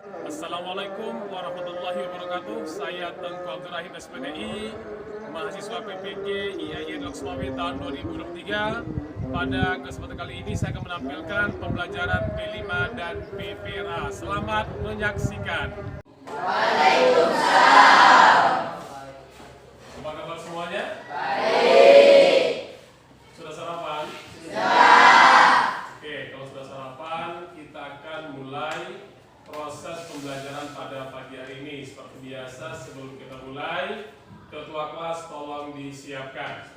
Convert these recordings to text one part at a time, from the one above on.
Assalamualaikum warahmatullahi wabarakatuh. Saya Tengku Abdul Rahim SPDI, mahasiswa PPG IAIN Loksmawe tahun 2023. Pada kesempatan kali ini saya akan menampilkan pembelajaran P5 dan PPRA. Selamat menyaksikan. Waalaikumsalam. Apa kabar semuanya? Baik. Sudah sarapan? Sudah. Oke, kalau sudah sarapan, kita akan mulai proses pembelajaran pada pagi hari ini. Seperti biasa, sebelum kita mulai, ketua kelas tolong disiapkan.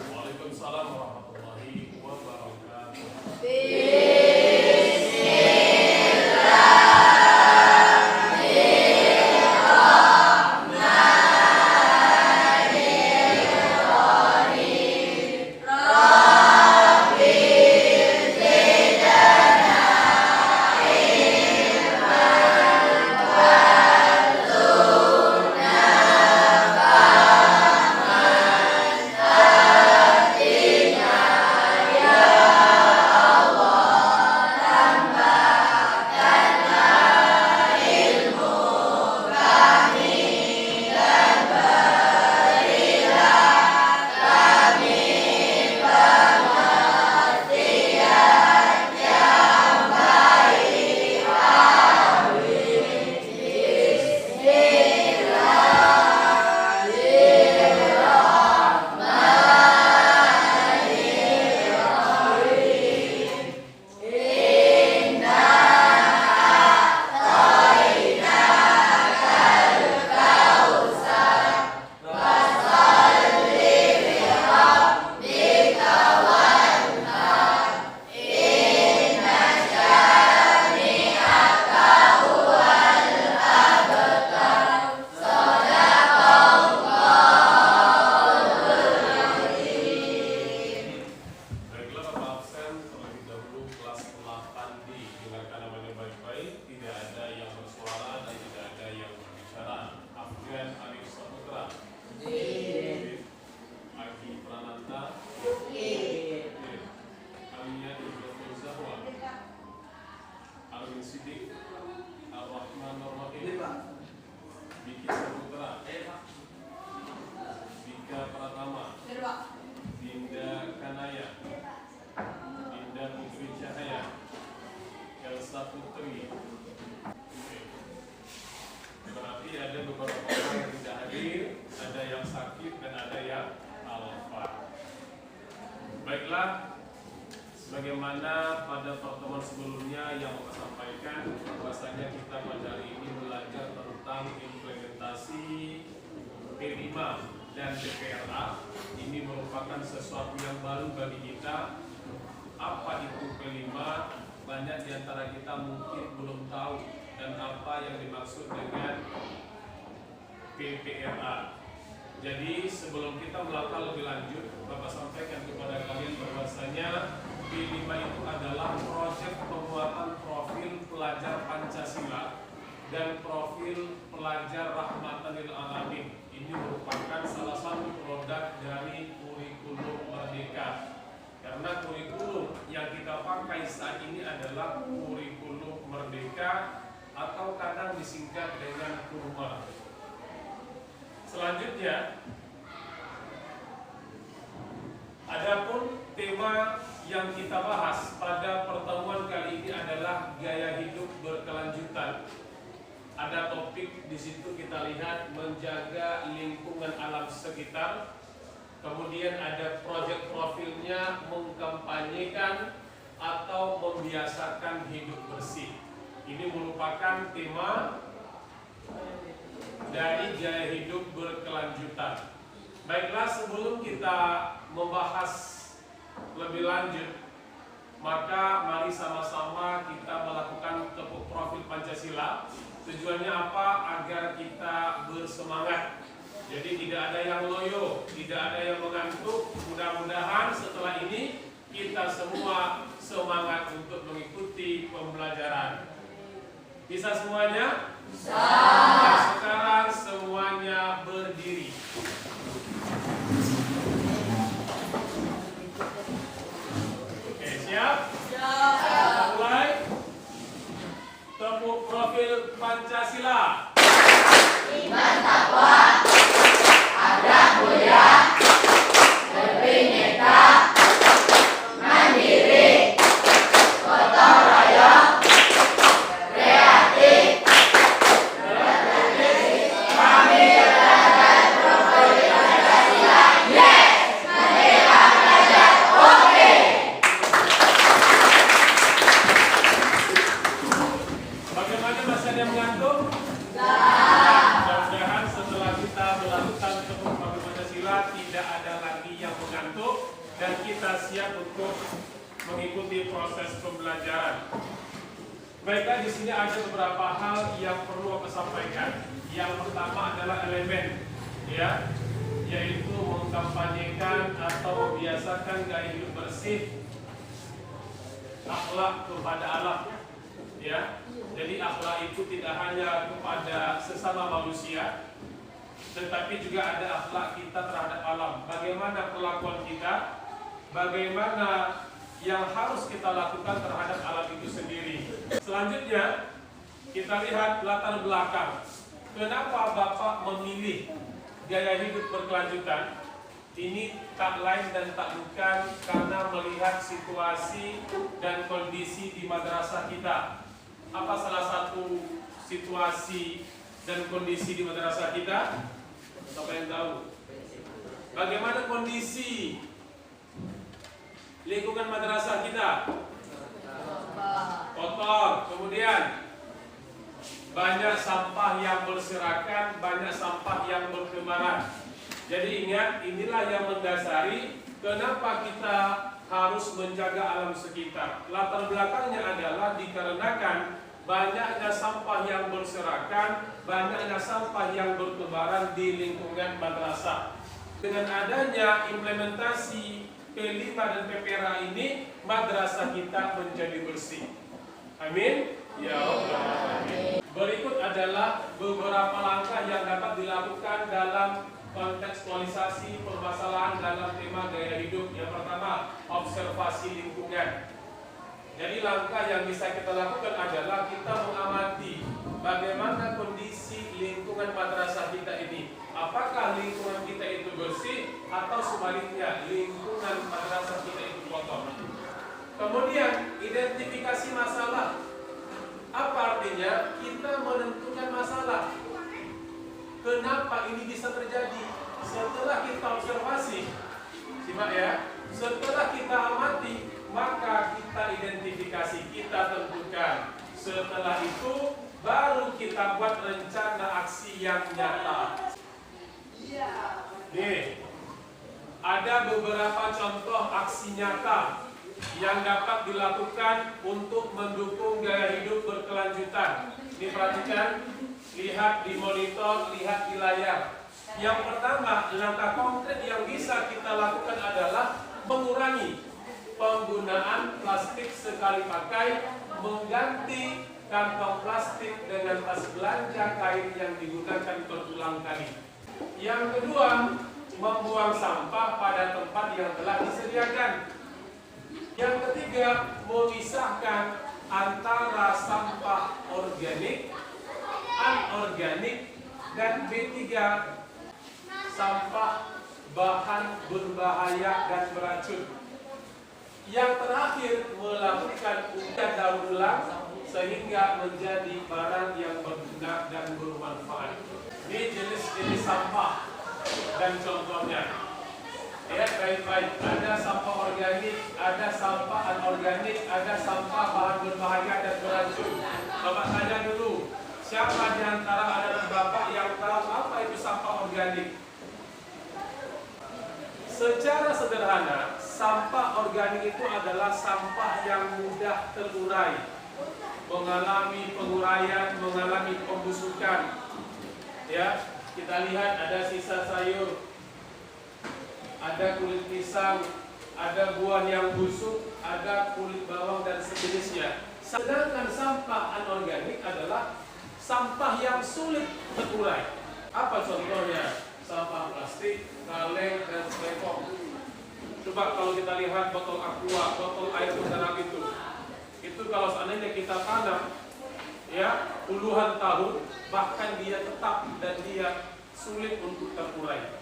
Waalaikumsalam warahmatullahi wabarakatuh. Baiklah para absen, terlebih dahulu kelas 8D, dengarkan namanya baik-baik, tidak ada yang bersuara dan tidak ada yang berbicara. Afgan Arif Saputra, Aki Prananta, Alia Ibrahim Zahwa, Arwin Sidik, Ar-Rahman Ar-Rahim, Biki Saputra, Bika Pratama, Dinda Kanaya, Dinda Putri Cahaya, Elsa Putri. Oke. Berarti ada beberapa orang yang tidak hadir, ada yang sakit dan ada yang alfa. Baiklah, sebagaimana pada pertemuan sebelumnya yang saya sampaikan, bahwasanya kita pada hari ini belajar tentang implementasi P5 dan PPRA. Ini merupakan sesuatu yang baru bagi kita. Apa itu P5? Banyak di antara kita mungkin belum tahu, dan apa yang dimaksud dengan PPRA. Jadi sebelum kita melakukan lebih lanjut, Bapak sampaikan kepada kalian bahwasanya P5 itu adalah proyek pembuatan profil pelajar Pancasila dan profil pelajar Rahmatan lil Alamin. Ini merupakan salah satu produk dari kurikulum Merdeka. Karena kurikulum yang kita pakai saat ini adalah kurikulum Merdeka atau kadang disingkat dengan KURMA. Selanjutnya, adapun tema yang kita bahas pada pertemuan kali ini adalah gaya hidup berkelanjutan. Ada topik di situ kita lihat menjaga lingkungan alam sekitar. Kemudian ada proyek profilnya mengkampanyekan atau membiasakan hidup bersih. Ini merupakan tema dari gaya hidup berkelanjutan. Baiklah, sebelum kita membahas lebih lanjut, maka mari sama-sama kita melakukan tepuk profil Pancasila. Tujuannya apa? Agar kita bersemangat Jadi tidak ada yang loyo, tidak ada yang mengantuk. Mudah-mudahan setelah ini kita semua semangat untuk mengikuti pembelajaran. Bisa semuanya? Bisa. Nah, sekarang semuanya berdiri. Oke, siap? Siap. Mulai. Tepuk profil Pancasila. Iman takwa, akhlak mulia, berbineka, mandiri, gotong royong, kreatif, berterus kami belajar profil Pancasila. Yes, Merdeka Belajar. Oke. Bagaimana, masih ada yang mengantuk? Mudah-mudahan setelah kita melakukan tepuk profil Pancasila tidak ada lagi yang mengantuk dan kita siap untuk mengikuti proses pembelajaran. Baiklah, di sini ada beberapa hal yang perlu aku sampaikan. Yang pertama adalah elemen, ya, yaitu mengkampanyekan atau membiasakan gaya hidup bersih, akhlak kepada alam, ya. Jadi akhlak itu tidak hanya kepada sesama manusia, tetapi juga ada akhlak kita terhadap alam. Bagaimana perlakuan kita, bagaimana yang harus kita lakukan terhadap alam itu sendiri. Selanjutnya kita lihat latar belakang. Kenapa Bapak memilih gaya hidup berkelanjutan? Ini tak lain dan tak bukan karena melihat situasi dan kondisi di madrasah kita. Apa salah satu situasi dan kondisi di madrasah kita? Siapa yang tahu? Bagaimana kondisi lingkungan madrasah kita? Kotor. Kemudian banyak sampah yang berserakan, banyak sampah yang bertebaran. Jadi ingat, inilah yang mendasari kenapa kita harus menjaga alam sekitar. Latar belakangnya adalah dikarenakan banyaknya sampah yang berserakan, banyaknya sampah yang bertebaran di lingkungan madrasah. Dengan adanya implementasi P5 dan PPRA ini, madrasah kita menjadi bersih. Amin. Ya Allah. Berikut adalah beberapa langkah yang dapat dilakukan dalam kontekstualisasi permasalahan dalam tema gaya hidup. Yang pertama, observasi lingkungan. Jadi langkah yang bisa kita lakukan adalah kita mengamati bagaimana kondisi lingkungan madrasah kita ini. Apakah lingkungan kita itu bersih atau sebaliknya lingkungan madrasah kita itu kotor. Kemudian identifikasi masalah. Apa artinya? Kita menentukan masalah. Kenapa ini bisa terjadi? Setelah kita observasi, simak ya, setelah kita amati, maka kita identifikasi, kita tentukan. Setelah itu baru kita buat rencana aksi yang nyata. Nih, ada beberapa contoh aksi nyata yang dapat dilakukan untuk mendukung gaya hidup berkelanjutan. Diperhatikan, lihat di monitor, lihat di layar. Yang pertama, langkah konkret yang bisa kita lakukan adalah mengurangi penggunaan plastik sekali pakai, mengganti kantong plastik dengan tas belanja kain yang digunakan berulang kali. Yang kedua, membuang sampah pada tempat yang telah disediakan. Yang ketiga, memisahkan antara sampah organik, anorganik, dan B3, sampah bahan berbahaya dan beracun. Yang terakhir, melakukan ujian daur ulang sehingga menjadi barang yang berguna dan bermanfaat. Ini jenis-jenis sampah dan contohnya. Ya, baik-baik. Ada sampah organik, ada sampah anorganik, ada sampah bahan berbahaya dan beracun. Bapak tanya dulu, siapa di antara anak bapak yang tahu apa itu sampah organik? Secara sederhana, sampah organik itu adalah sampah yang mudah terurai, mengalami penguraian, mengalami pembusukan. Ya, kita lihat ada sisa sayur, ada kulit pisang, ada buah yang busuk, ada kulit bawang dan sejenisnya. Sedangkan sampah anorganik adalah sampah yang sulit terurai. Apa contohnya? Sampah plastik, kaleng, dan styrofoam. Coba kalau kita lihat botol aqua, botol air mineral itu kalau seandainya kita tanam, ya puluhan tahun, bahkan dia tetap dan dia sulit untuk terurai.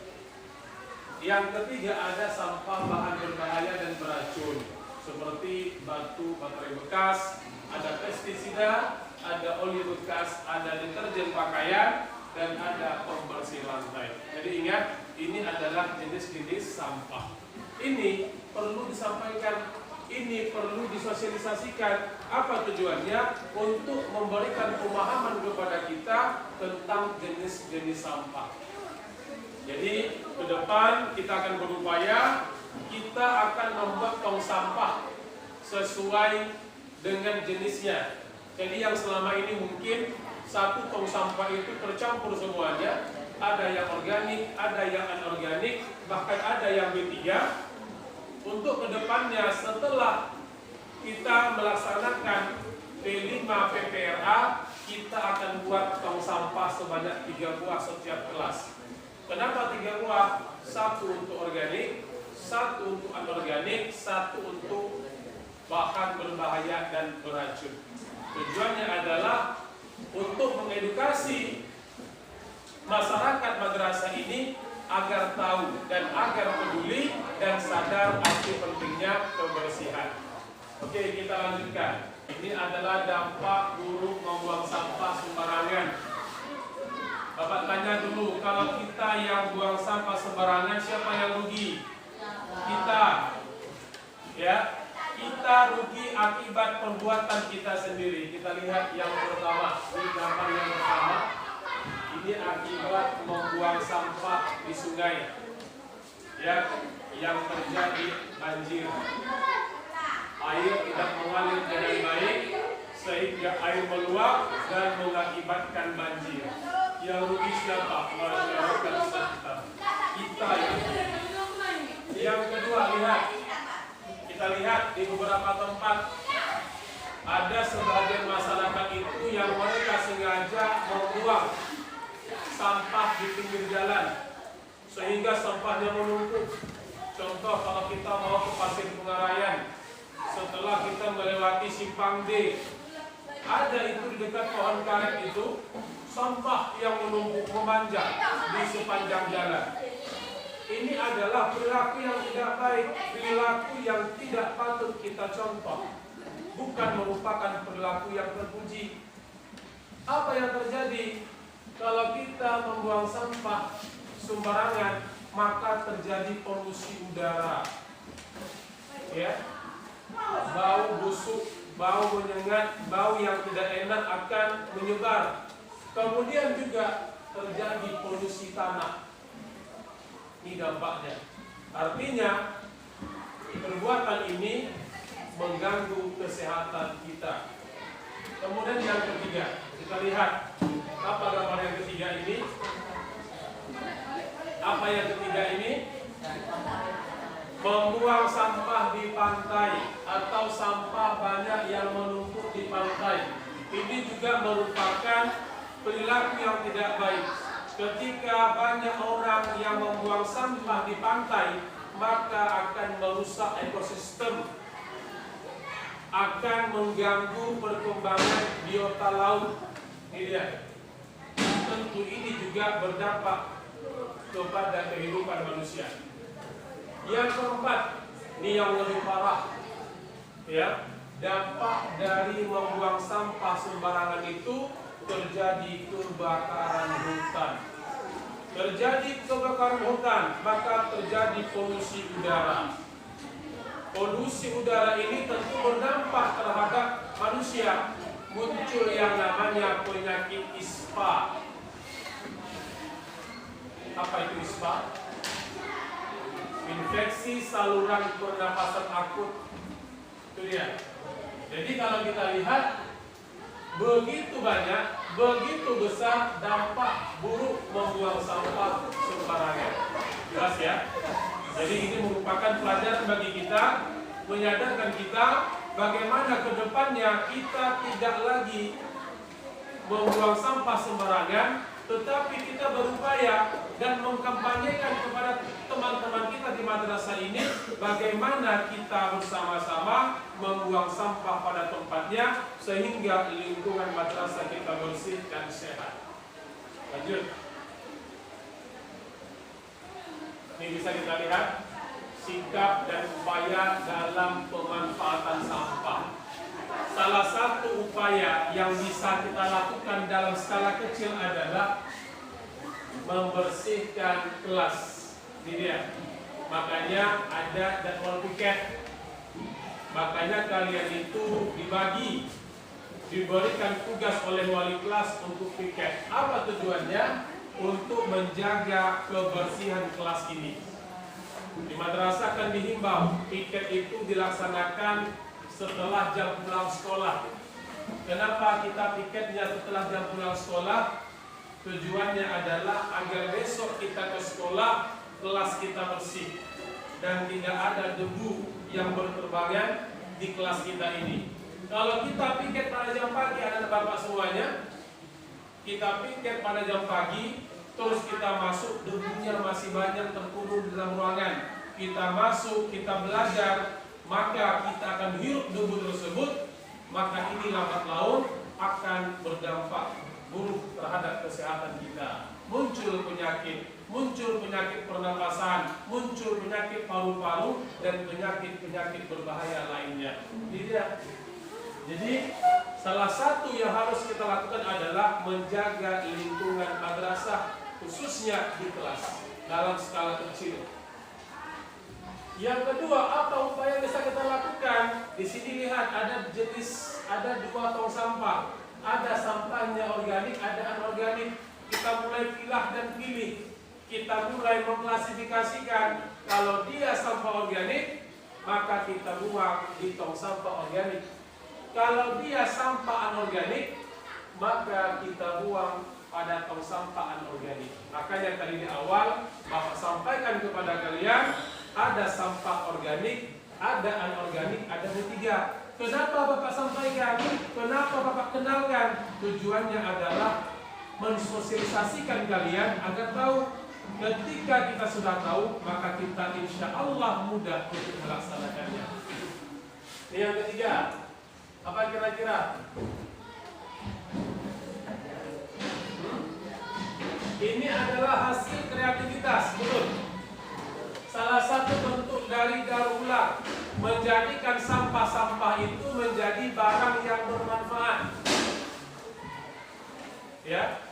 Yang ketiga ada sampah bahan berbahaya dan beracun seperti batu, baterai bekas, ada pestisida, ada oli bekas, ada deterjen pakaian, dan ada pembersih lantai. Jadi ingat, ini adalah jenis-jenis sampah. Ini perlu disampaikan, ini perlu disosialisasikan. Apa tujuannya? Untuk memberikan pemahaman kepada kita tentang jenis-jenis sampah. Jadi ke depan kita akan berupaya, kita akan membuat tong sampah sesuai dengan jenisnya. Jadi yang selama ini mungkin satu tong sampah itu tercampur semuanya, ada yang organik, ada yang anorganik, bahkan ada yang B3. Untuk kedepannya setelah kita melaksanakan P5 PPRA, kita akan buat tong sampah sebanyak 3 buah setiap kelas. Kenapa 3 buah? 1 untuk organik, 1 untuk anorganik, 1 untuk bahan berbahaya dan beracun. Tujuannya adalah untuk mengedukasi masyarakat madrasah ini agar tahu dan agar peduli dan sadar arti pentingnya kebersihan. Oke, kita lanjutkan. Ini adalah dampak buruk membuang sampah sembarangan. Bapak tanya dulu, kalau kita yang buang sampah sembarangan, siapa yang rugi? Kita. Ya, kita rugi akibat perbuatan kita sendiri. Kita lihat yang pertama, ini gambar yang pertama. Ini akibat membuang sampah di sungai. Ya, yang terjadi banjir. Air tidak mengalir dengan baik sehingga air meluap dan mengakibatkan banjir. Yang rugi siapa? Masyarakat sekitar. Kita yang. Yang kedua, kita lihat di beberapa tempat ada sebagian masyarakat itu yang mereka sengaja membuang sampah di pinggir jalan sehingga sampahnya menumpuk. Contoh, kalau kita mau ke Pasir Pengarayan, setelah kita melewati Simpang D, ada itu di dekat pohon karet itu sampah yang menumpuk memanjang di sepanjang jalan. Ini adalah perilaku yang tidak baik, perilaku yang tidak patut kita contoh, bukan merupakan perilaku yang terpuji. Apa yang terjadi kalau kita membuang sampah sembarangan? Maka terjadi polusi udara, ya, bau busuk, bau menyengat, bau yang tidak enak akan menyebar. Kemudian juga terjadi polusi tanah. Ini dampaknya. Artinya perbuatan ini mengganggu kesehatan kita. Kemudian yang ketiga, kita lihat apa gambar yang ketiga ini? Apa yang ketiga ini? Membuang sampah di pantai atau sampah banyak yang menumpuk di pantai. Ini juga merupakan perilaku yang tidak baik. Ketika banyak orang yang membuang sampah di pantai, maka akan merusak ekosistem, akan mengganggu perkembangan biota laut. Ini dia. Tentu ini juga berdampak kepada kehidupan manusia. Yang keempat, ini yang lebih parah, ya, dampak dari membuang sampah sembarangan itu terjadi kebakaran hutan. Terjadi kebakaran hutan, maka terjadi polusi udara. Polusi udara ini tentu berdampak terhadap manusia. Muncul yang namanya penyakit ISPA. Apa itu ISPA? Infeksi saluran pernapasan akut. Itu dia. Jadi kalau kita lihat, begitu banyak, begitu besar dampak buruk membuang membuang sampah sembarangan. Jelas ya? Jadi ini merupakan pelajaran bagi kita, menyadarkan kita bagaimana ke depannya kita tidak lagi membuang sampah sembarangan, tetapi kita berupaya dan mengkampanyekan kepada teman-teman kita di madrasah ini bagaimana kita bersama-sama membuang sampah pada tempatnya sehingga lingkungan madrasah kita bersih dan sehat. Lanjut. Ini bisa kita lihat sikap dan upaya dalam pemanfaatan sampah. Salah satu upaya yang bisa kita lakukan dalam skala kecil adalah membersihkan kelas. Ini dia. Makanya ada jadwal piket. Makanya kalian itu diberikan tugas oleh wali kelas untuk piket. Apa tujuannya? Untuk menjaga kebersihan kelas ini. Di madrasah kan dihimbau piket itu dilaksanakan setelah jam pulang sekolah. Kenapa kita piketnya setelah jam pulang sekolah? Tujuannya adalah agar besok kita ke sekolah, kelas kita bersih dan tidak ada debu yang berterbangan di kelas kita ini. Kalau kita piket pada jam pagi, anak bapak semuanya, kita piket pada jam pagi, terus kita masuk, debunya masih banyak terkurung di dalam ruangan. Kita masuk, kita belajar, maka kita akan hirup debu tersebut, maka ini lambat laun akan berdampak buruk terhadap kesehatan kita. Muncul penyakit pernapasan, muncul penyakit paru-paru dan penyakit berbahaya lainnya. Tidak. Jadi salah satu yang harus kita lakukan adalah menjaga lingkungan madrasah, khususnya di kelas dalam skala kecil. Yang kedua, apa upaya yang bisa kita lakukan? Di sini lihat ada dua tong sampah. Ada sampahnya organik, ada anorganik. Kita mulai pilah dan pilih. Kita mulai mengklasifikasikan. Kalau dia sampah organik, maka kita buang di tong sampah organik. Kalau dia sampah anorganik, maka kita buang pada tong sampah anorganik. Makanya tadi di awal Bapak sampaikan kepada kalian, ada sampah organik, ada anorganik, ada tiga. Kenapa Bapak sampaikan? Kenapa Bapak kenalkan? Tujuannya adalah mensosialisasikan kalian agar tahu. Ketika kita sudah tahu, maka kita insya Allah mudah untuk melaksanakannya. Ini yang ketiga. Apa kira-kira? Ini adalah hasil kreativitas, betul. Salah satu bentuk dari daur ulang, menjadikan sampah-sampah itu menjadi barang yang bermanfaat. Ya.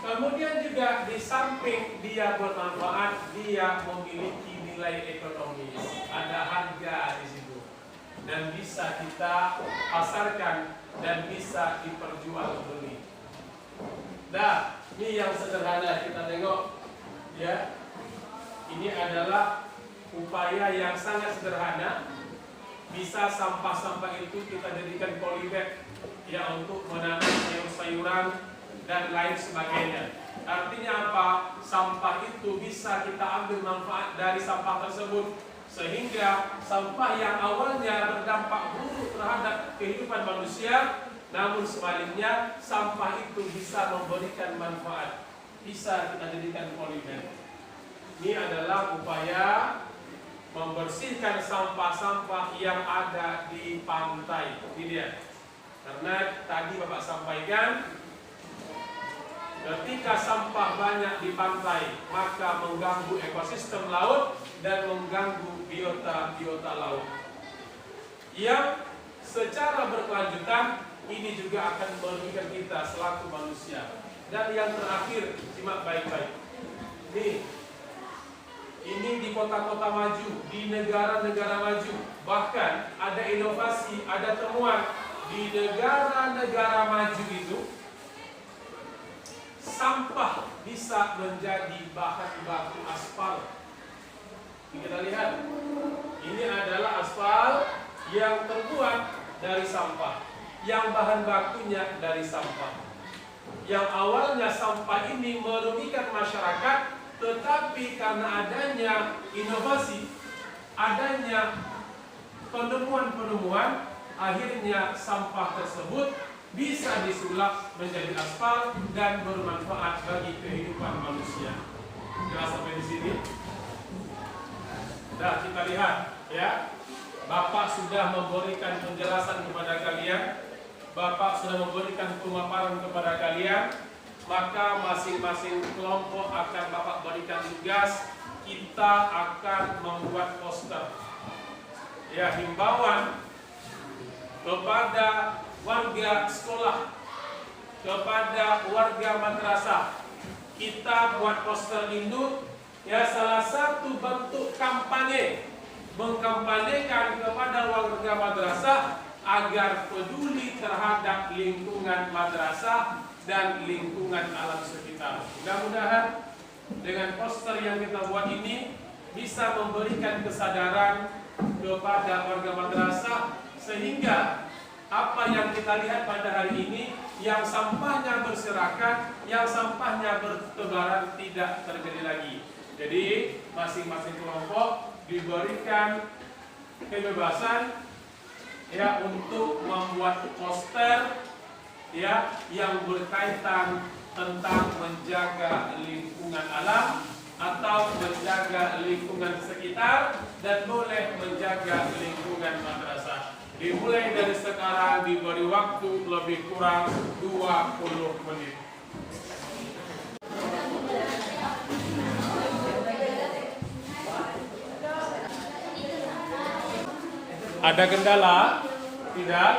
Kemudian juga di samping dia bermanfaat, dia memiliki nilai ekonomis. Ada harga di situ dan bisa kita pasarkan dan bisa diperjualbeli. Nah, ini yang sederhana kita tengok, ya. Ini adalah upaya yang sangat sederhana. Bisa sampah-sampah itu kita jadikan polybag, ya, untuk menanam sayur-sayuran dan lain sebagainya. Artinya apa? Sampah itu bisa kita ambil manfaat dari sampah tersebut, sehingga sampah yang awalnya berdampak buruk terhadap kehidupan manusia, namun sebaliknya sampah itu bisa memberikan manfaat, bisa kita jadikan polybag. Ini adalah upaya membersihkan sampah-sampah yang ada di pantai. Ini dia. Karena tadi Bapak sampaikan, ketika sampah banyak di pantai, maka mengganggu ekosistem laut dan mengganggu biota laut. Yang secara berkelanjutan ini juga akan merugikan kita selaku manusia. Dan yang terakhir, simak baik-baik. Ini di kota-kota maju, di negara-negara maju. Bahkan ada inovasi, ada temuan di negara-negara maju itu, sampah bisa menjadi bahan baku aspal. Kita lihat, ini adalah aspal yang terbuat dari sampah, yang bahan bakunya dari sampah. yang awalnya sampah ini merugikan masyarakat, tetapi karena adanya inovasi, adanya penemuan-penemuan, akhirnya sampah tersebut bisa disulap menjadi aspal dan bermanfaat bagi kehidupan manusia. Jelas sampai di sini? Nah, kita lihat ya. Bapak sudah memberikan penjelasan kepada kalian, Bapak sudah memberikan pemaparan kepada kalian, maka masing-masing kelompok akan Bapak berikan tugas. Kita akan membuat poster. Ya, himbauan kepada warga sekolah, kepada warga madrasah. Kita buat poster induk, ya, salah satu bentuk kampanye, mengkampanyekan kepada warga madrasah agar peduli terhadap lingkungan madrasah dan lingkungan alam sekitar. Mudah-mudahan dengan poster yang kita buat ini bisa memberikan kesadaran kepada warga madrasah, sehingga apa yang kita lihat pada hari ini, yang sampahnya berserakan, yang sampahnya bertebaran, tidak terjadi lagi. Jadi masing-masing kelompok diberikan kebebasan ya untuk membuat poster ya yang berkaitan tentang menjaga lingkungan alam atau menjaga lingkungan sekitar, dan boleh menjaga lingkungan madrasah. Dimulai dari sekarang, diberi waktu lebih kurang 20 menit. Ada kendala? Tidak?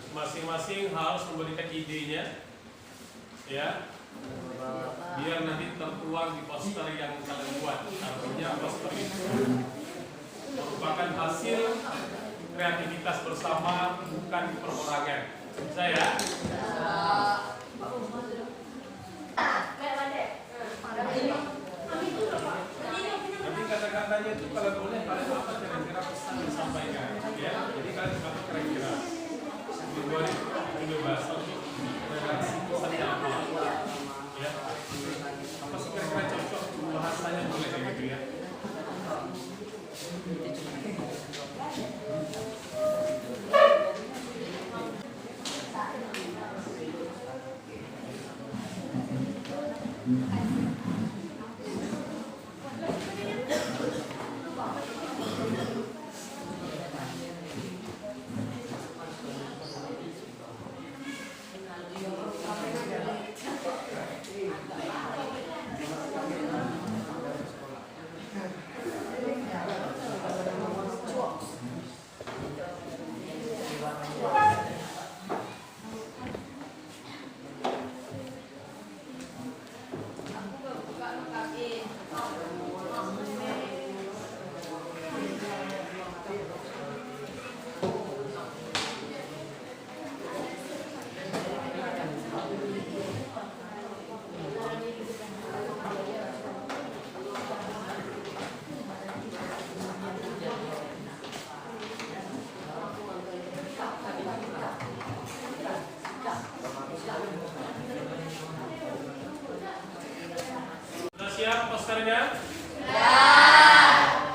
Masing-masing harus memberikan idenya ya, biar nanti tertuang di poster yang kalian buat. Artinya poster itu merupakan hasil kreativitas bersama, bukan perorangan. Saya nanti kata-katanya itu kalau boleh kalian apa kira-kira pesan disampaikan ya. Jadi kalian dapat kira-kira diberi kebebasan redaksi pesannya apa ya, apa sih kira-kira cocok bahasanya, boleh kayak gitu ya. siap posternya?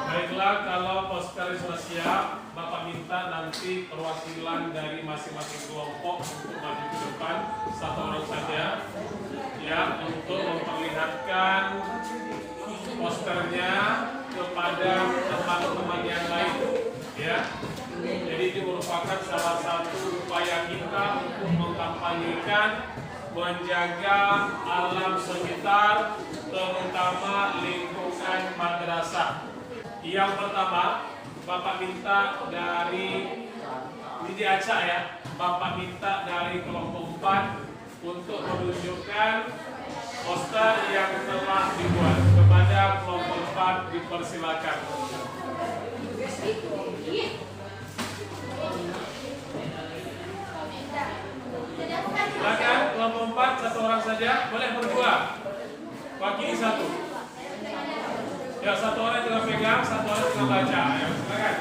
Baiklah, kalau posternya sudah siap, Bapak minta nanti perwakilan dari masing-masing kelompok untuk maju ke depan, satu orang saja, ya, untuk memperlihatkan posternya kepada teman-teman yang lain, ya. Jadi ini merupakan salah satu upaya kita untuk mengkampanyekan, menjaga alam sekitar, terutama lingkungan madrasah. Yang pertama, Bapak minta dari Didi Aca, ya, Bapak minta dari kelompok 4 untuk menunjukkan poster yang telah dibuat. Kepada kelompok 4 dipersilakan. Silakan kelompok 4, satu orang saja, boleh berdua, wakili satu. Ya, satu orang tinggal pegang, satu orang tinggal baca. Ya, silakan.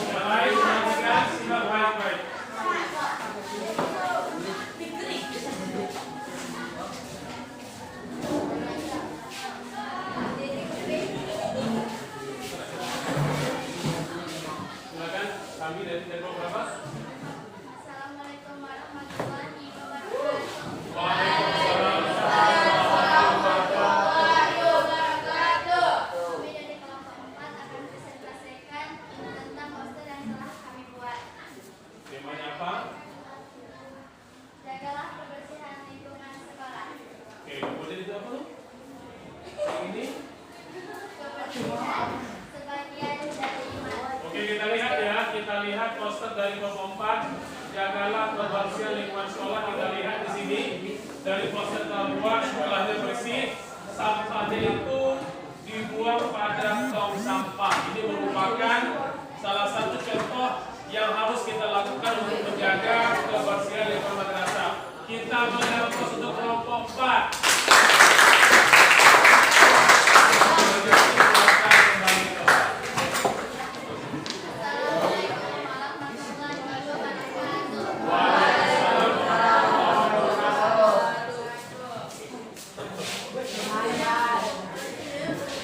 Yang lain silakan, simak baik-baik. Kami dari kelompok berapa? Assalamualaikum warahmatullahi wabarakatuh. Waalaikumsalam. Kami dari kelompok 4 akan presentasikan tentang poster yang telah kami buat. Temanya apa? Jagalah kebersihan lingkungan sekolah. Oke, kemudian itu apa tuh? Ini? Kebersihan sebagian dari iman. Oke, kita lihat ya. Kita lihat poster dari kelompok 4. Jagalah kebersihan lingkungan sekolah. Kita lihat di sini. Dari poster terbuat, sekolahnya bersih. Sampahnya itu dibuang pada tong sampah. Ini merupakan salah satu contoh yang harus kita lakukan untuk menjaga kebersihan lingkungan madrasah. Kita mendapat untuk kelompok 4.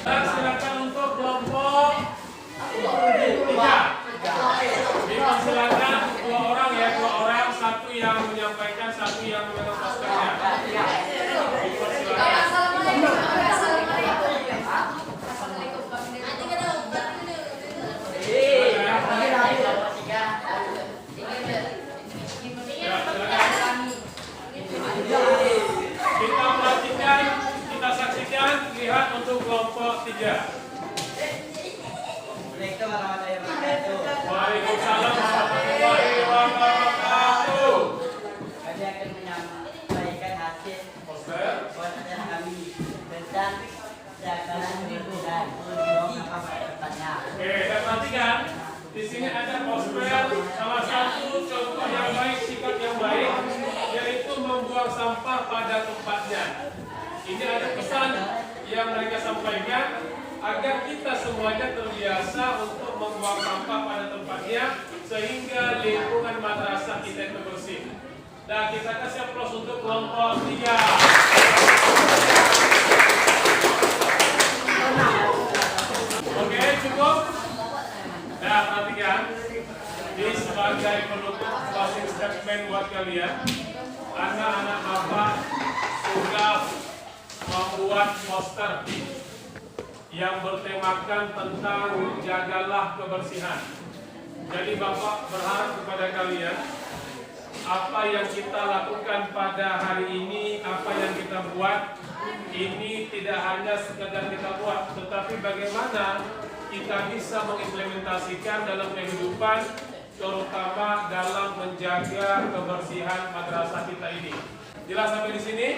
Silakan untuk kelompok 3. Dipersilakan 2 orang ya, 2 orang, satu yang menyampaikan, satu yang memegang posternya. Dipersilakan. Ya, silakan. Kita perhatikan, kita saksikan, lihat untuk kelompok 3. Waalaikumsalam warahmatullahi wabarakatuh. Kami akan menyampaikan hasil Poster. poster kami tentang jagalah kebersihan buang sampah pada tempatnya. Oke, dan perhatikan di sini ada poster salah satu contoh yang baik, sikap yang baik, yaitu membuang sampah pada tempatnya. Ini ada pesan yang mereka sampaikan agar kita semuanya terbiasa untuk membuang sampah pada tempatnya sehingga lingkungan madrasah kita itu bersih. Nah, kita kasih aplaus untuk kelompok 3. Oke, cukup. Nah, perhatikan. Ini sebagai penutup closing statement buat kalian. Anak-anak Bapak sudah membuat poster yang bertemakan tentang jagalah kebersihan. Jadi Bapak berharap kepada kalian, apa yang kita lakukan pada hari ini, apa yang kita buat, ini tidak hanya sekedar kita buat, tetapi bagaimana kita bisa mengimplementasikan dalam kehidupan, terutama dalam menjaga kebersihan madrasah kita ini. Jelas sampai di sini?